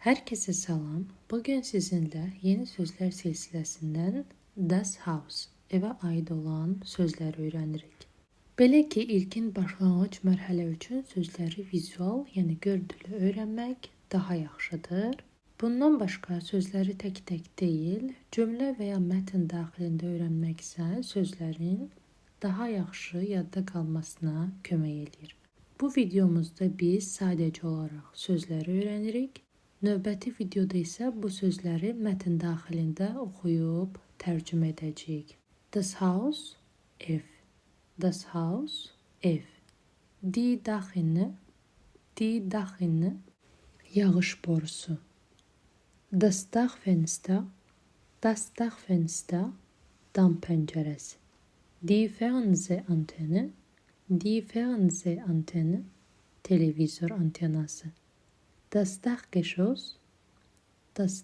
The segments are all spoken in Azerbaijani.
Herkese salam. Bugün sizinle yeni sözler silsilesinden Das Haus, eve ait olan sözləri öyrənirik. Belə ki, ilkin başlanğıc mərhələ üçün sözləri vizual, yəni gördülü öyrənmək daha yaxşıdır. Bundan başqa sözləri tək-tək deyil, cümlə və ya mətn daxilində öyrənmək isə sözlərin daha yaxşı yadda qalmasına kömək edir. Bu videomuzda biz sadəcə olaraq sözləri öyrənirik. Növbəti videoda isə bu sözləri mətn daxilində oxuyub tərcümə edəcəyik. Das Haus, ev. Das Haus, ev. Die Dachrinne, yağış borusu. Das Dachfenster, dam pəncərəsi. Die Fernsehantenne, televizor antenası. Das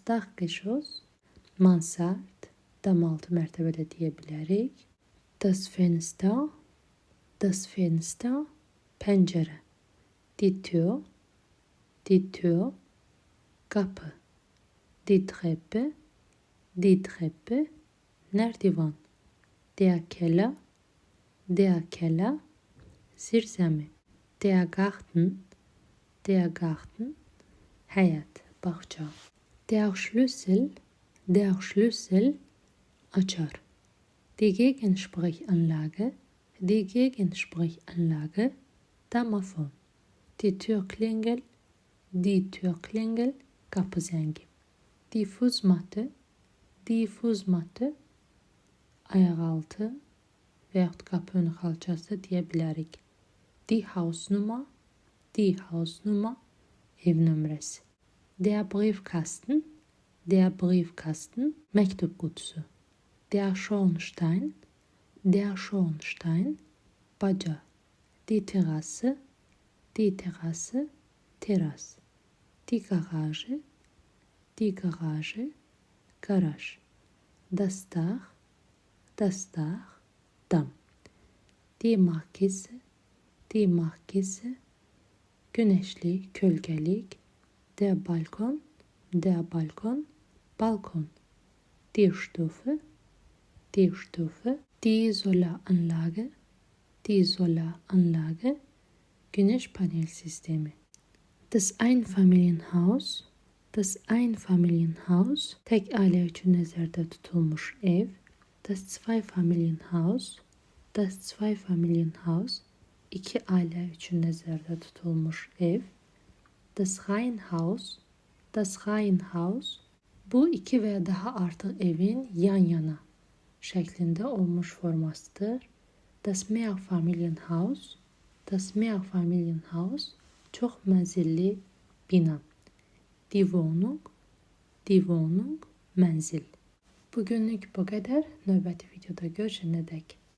Dachgeschoss, mansard, dam altı mərtəbədə deyə bilərik. Das Fenster, pəncərə. Die Tür, qapı. Die Treppe, nərdivan. Der Keller, zirzəmi. Der Garten, həyət, bağça. Der Schlüssel, açar. Die Gegensprechanlage, Grammophon. Die Türklingel, kapı zəngi. Die Fußmatte, ayaqaltı və yaxud qapı önü xalçası deyə bilərik. Die Hausnummer, ev nömrəsi. Der Briefkasten, məktub qutusu. Der Schornstein, baca. Die Terrasse, teras. Die Garage, garaj. Das Dach, dam. Die Markise, güneşli, kölgelik. Der Balkon, balkon. Die Stufe, die Solaranlage, güneş panel sistemi. Das Einfamilienhaus, tek aile üçün nəzərdə tutulmuş ev. Das Zweifamilienhaus, iki aile üçün nəzərdə tutulmuş ev. Das Reihenhaus, bu iki və ya daha artıq evin yan-yana şəklində olmuş formasıdır. Das Mehrfamilienhaus, çox mənzilli bina. Die Wohnung, mənzil. Bugünlük bu qədər. Növbəti videoda görüşənədək.